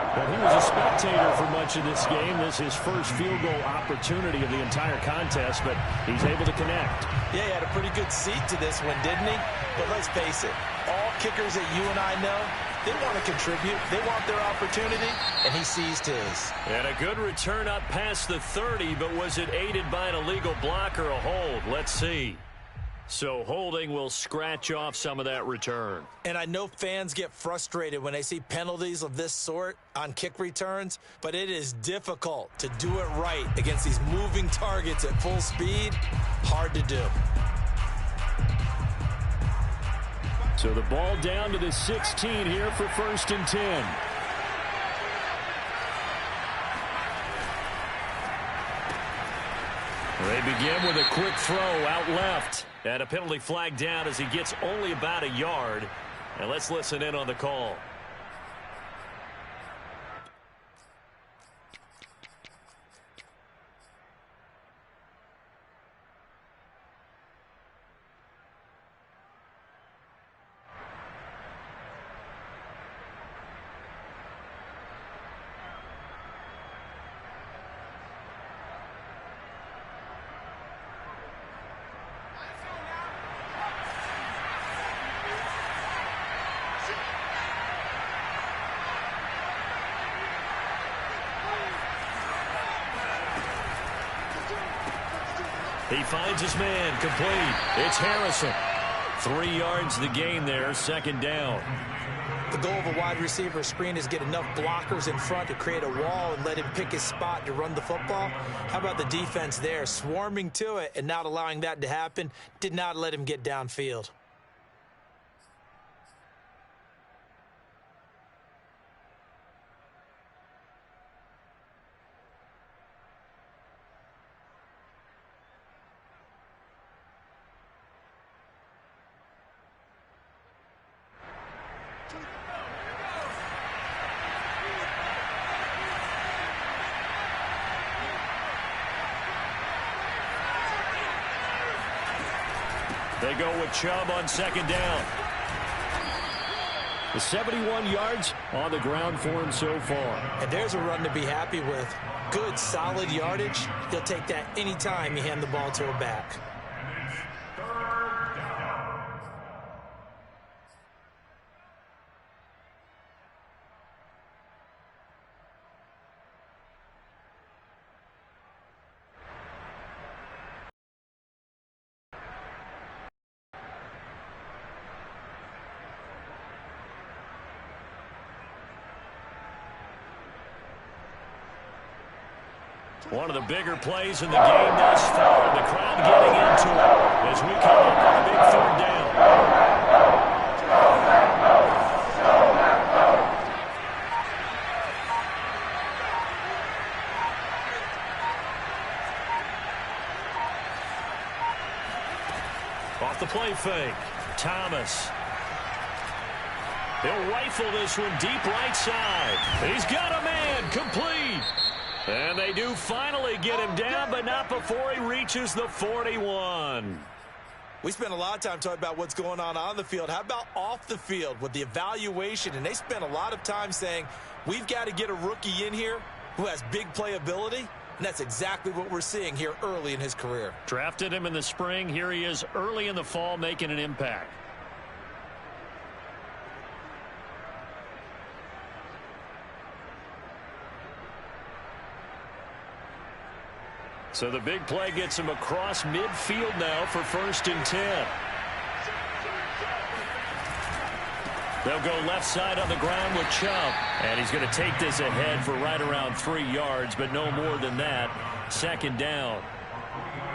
Well, he was a spectator for much of this game. This is his first field goal opportunity of the entire contest, but he's able to connect.
Yeah, he had a pretty good seat to this one, didn't he? But let's face it, all kickers that you and I know, they want to contribute. They want their opportunity, and he seized his.
And a good return up past the 30, but was it aided by an illegal block or a hold? Let's see. So holding will scratch off some of that return.
And I know fans get frustrated when they see penalties of this sort on kick returns, but it is difficult to do it right against these moving targets at full speed. Hard to do.
So the ball down to the 16 here for 1st and 10.
They begin with a quick throw out left. And a penalty flag down as he gets only about a yard. And let's listen in on the call. He finds his man, complete. It's Harrison. 3 yards the gain there, 2nd down.
The goal of a wide receiver screen is get enough blockers in front to create a wall and let him pick his spot to run the football. How about the defense there, swarming to it and not allowing that to happen? Did not let him get downfield.
They go with Chubb on second down.
The 71 yards on the ground for him so far.
And there's a run to be happy with. Good, solid yardage. He'll take that anytime you hand the ball to a back.
One of the bigger plays in the game thus far. The crowd getting into it as we come up on a big third down. Off the play fake. Thomas. He'll rifle this one deep right side. He's got a man. Complete. And they do finally get him down, but not before he reaches the 41.
We spent a lot of time talking about what's going on the field. How about off the field with the evaluation? And they spent a lot of time saying, we've got to get a rookie in here who has big playability. And that's exactly what we're seeing here early in his career.
Drafted him in the spring. Here he is early in the fall making an impact. So the big play gets him across midfield now for 1st and 10. They'll go left side on the ground with Chubb. And he's going to take this ahead for right around 3 yards, but no more than that. 2nd down.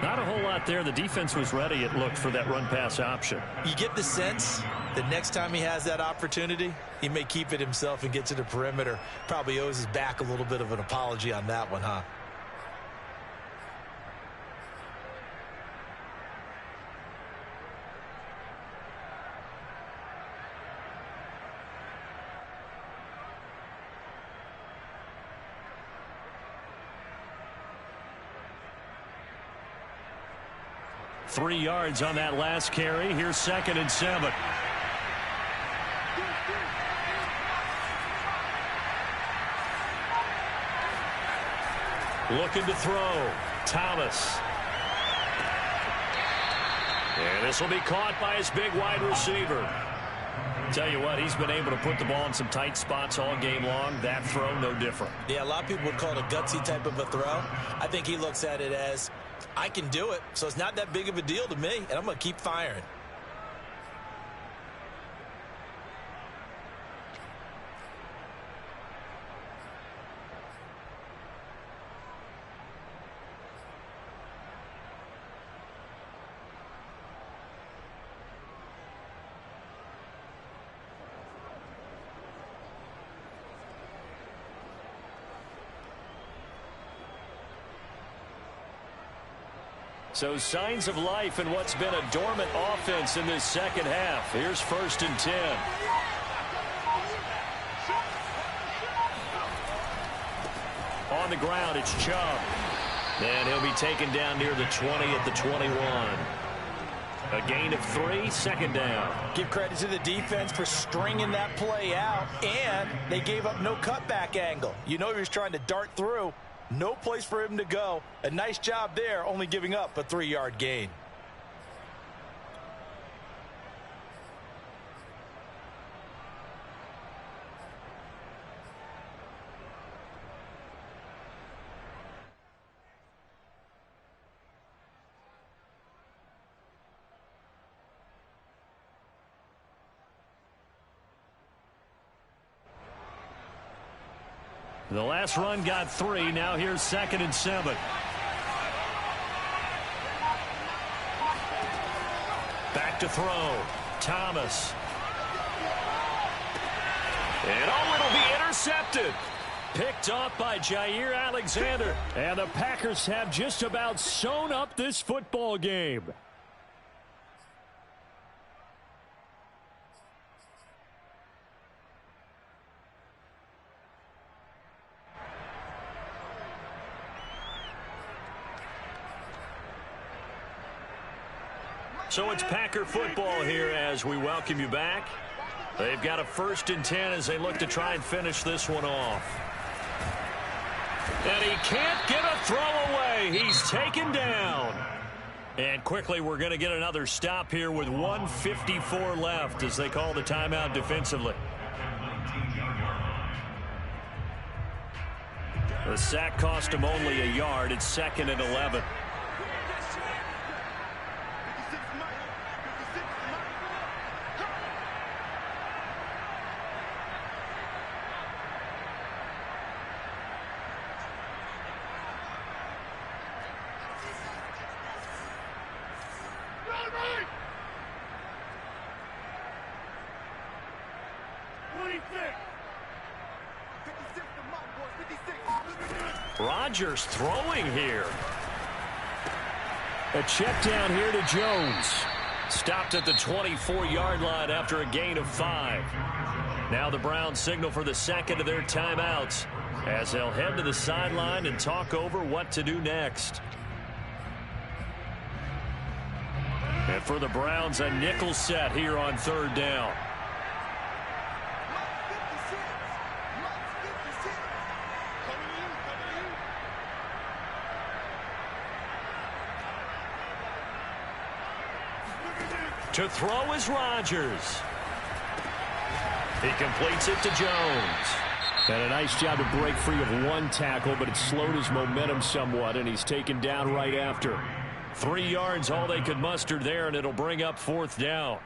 Not a whole lot there. The defense was ready, it looked, for that run-pass option.
You get the sense that next time he has that opportunity, he may keep it himself and get to the perimeter. Probably owes his back a little bit of an apology on that one, huh?
Three yards on that last carry. Here's 2nd and 7. Looking to throw. Thomas. And this will be caught by his big wide receiver. Tell you what, he's been able to put the ball in some tight spots all game long. That throw, no different.
Yeah, a lot of people would call it a gutsy type of a throw. I think he looks at it as, I can do it, so it's not that big of a deal to me, and I'm going to keep firing.
So signs of life in what's been a dormant offense in this second half. Here's 1st and 10. On the ground, it's Chubb. And he'll be taken down near the 20 at the 21. A gain of 3, 2nd down.
Give credit to the defense for stringing that play out, and they gave up no cutback angle. You know he was trying to dart through. No place for him to go. A nice job there, only giving up a 3-yard gain.
The last run got 3. Now here's 2nd and 7. Back to throw. Thomas. And it'll be intercepted. Picked off by Jair Alexander.
And the Packers have just about sewn up this football game.
So it's Packer football here as we welcome you back. They've got a 1st and 10 as they look to try and finish this one off. And he can't get a throw away. He's taken down. And quickly we're going to get another stop here with 1:54 left as they call the timeout defensively. The sack cost him only a yard. It's 2nd and 11. Rodgers throwing here. A check down here to Jones. Stopped at the 24-yard line after a gain of 5. Now the Browns signal for the 2nd of their timeouts as they'll head to the sideline and talk over what to do next. And for the Browns, a nickel set here on 3rd down. To throw is Rodgers. He completes it to Jones.
And a nice job to break free of one tackle, but it slowed his momentum somewhat, and he's taken down right after.
3 yards, all they could muster there, and it'll bring up 4th down.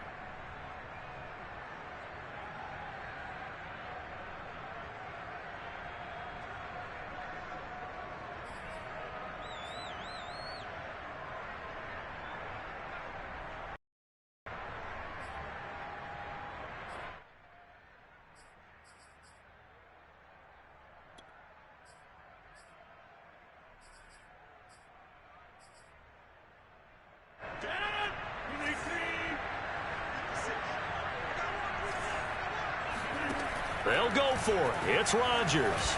They'll go for it. It's Rodgers.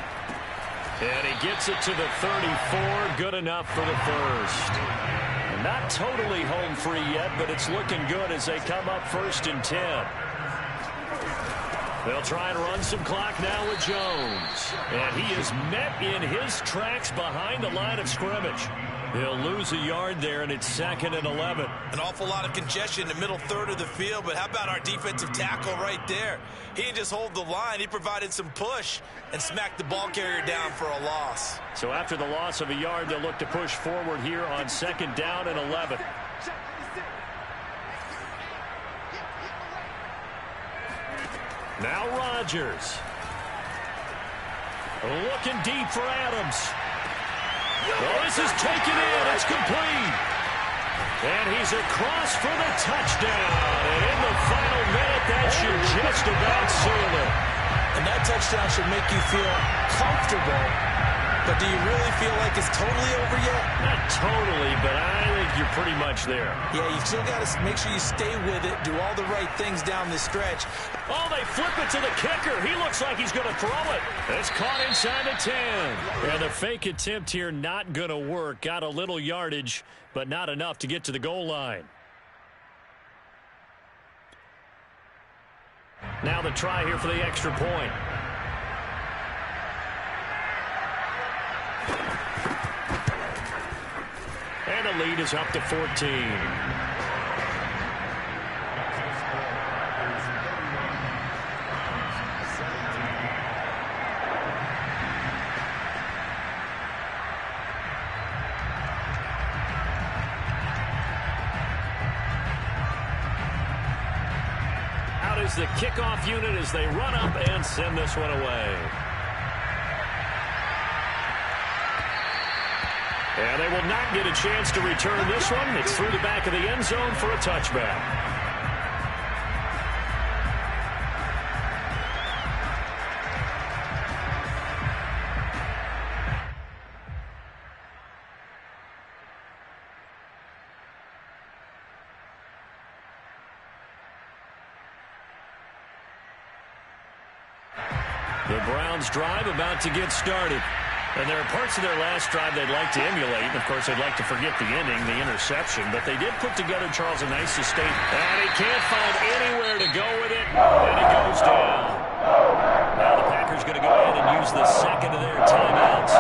And he gets it to the 34. Good enough for the 1st. Not totally home free yet, but it's looking good as they come up 1st and 10. They'll try and run some clock now with Jones. And he is met in his tracks behind the line of scrimmage. He'll lose a yard there, and it's 2nd and 11.
An awful lot of congestion in the middle 3rd of the field, but how about our defensive tackle right there? He didn't just hold the line. He provided some push and smacked the ball carrier down for a loss.
So after the loss of a yard, they'll look to push forward here on 2nd down and 11. Now Rodgers. Looking deep for Adams. Well, this is taken in. It's complete. And he's across for the touchdown. And in the final minute, that should just about seal it.
And that touchdown should make you feel comfortable. But do you really feel like it's totally over yet?
Not totally, but I think you're pretty much there.
Yeah, you still got to make sure you stay with it, do all the right things down the stretch.
Oh, they flip it to the kicker. He looks like he's going to throw it. It's caught inside the 10. And the fake attempt here not going to work. Got a little yardage, but not enough to get to the goal line. Now the try here for the extra point. And the lead is up to 14. Out is the kickoff unit as they run up and send this one away. And they will not get a chance to return this one. It's through the back of the end zone for a touchback. The Browns drive about to get started. And there are parts of their last drive they'd like to emulate. And, of course, they'd like to forget the ending, the interception. But they did put together, Charles, a nice sustain. And he can't find anywhere to go with it. And he goes down. Now the Packers going to go ahead and use the second of their timeouts.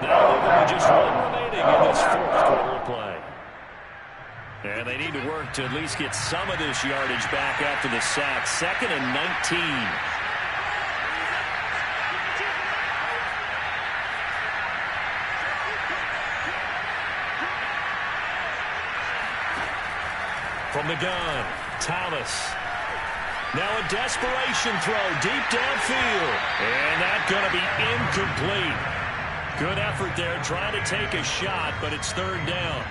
Now leaving with just one remaining in this fourth quarter of play. And they need to work to at least get some of this yardage back after the sack. 2nd and 19. From the gun, Thomas. Now a desperation throw deep downfield. And that's going to be incomplete. Good effort there, trying to take a shot, but it's 3rd down.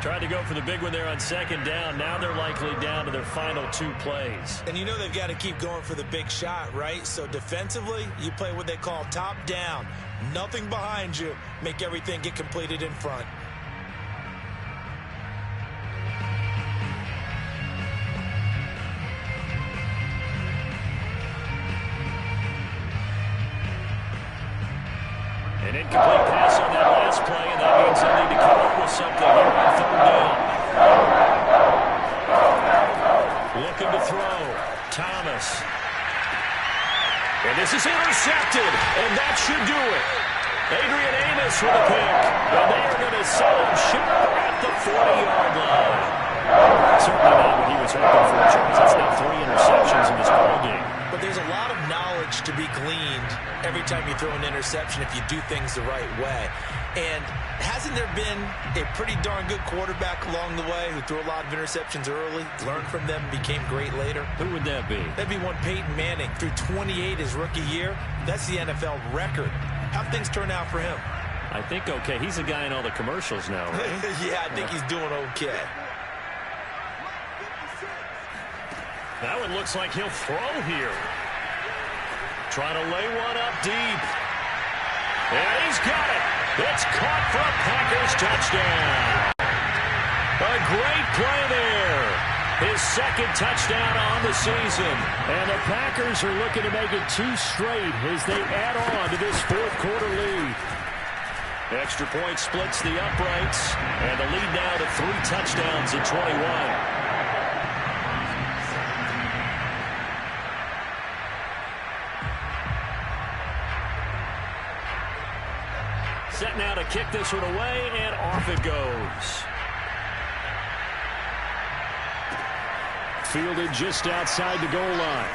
Tried to go for the big one there on 2nd down. Now they're likely down to their final 2 plays.
And you know they've got to keep going for the big shot, right? So defensively, you play what they call top down. Nothing behind you. Make everything get completed in front.
An incomplete pass on that last play, and that means they'll need to come up with something here on 3rd down. Looking to throw. Thomas. And this is intercepted, and that should do it. Adrian Amos with a pick, and they are going to sell him short at the 40-yard line. Certainly not what he was hoping for, Charles. That's now 3 interceptions in this ball game.
But there's a lot of knowledge to be gleaned every time you throw an interception if you do things the right way. And hasn't there been a pretty darn good quarterback along the way who threw a lot of interceptions early, learned from them, became great later?
Who would that be?
That'd be one Peyton Manning. Threw 28 his rookie year. That's the NFL record. How'd things turn out for him?
I think okay. He's a guy in all the commercials now, right?
Yeah, I think he's doing okay.
That one looks like he'll throw here. Trying to lay one up deep. And he's got it. It's caught for a Packers touchdown. A great play there. His 2nd touchdown on the season.
And the Packers are looking to make it 2 straight as they add on to this 4th quarter lead.
Extra point splits the uprights. And the lead now to 3 touchdowns at 21. Set now to kick this one away, and off it goes.
Fielded just outside the goal line.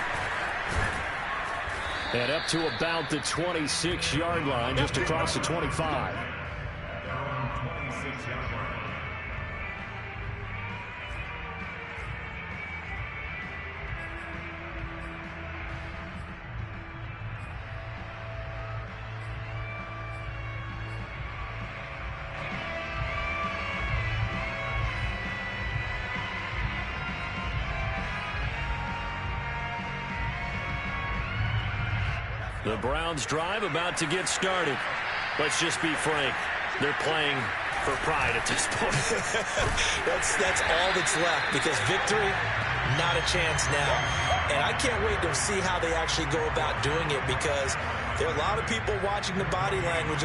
And up to about the 26-yard line, just across the 25.
The Browns drive about to get started. Let's just be frank. They're playing for pride at this point.
That's all that's left because victory, not a chance now. And I can't wait to see how they actually go about doing it because there are a lot of people watching the body language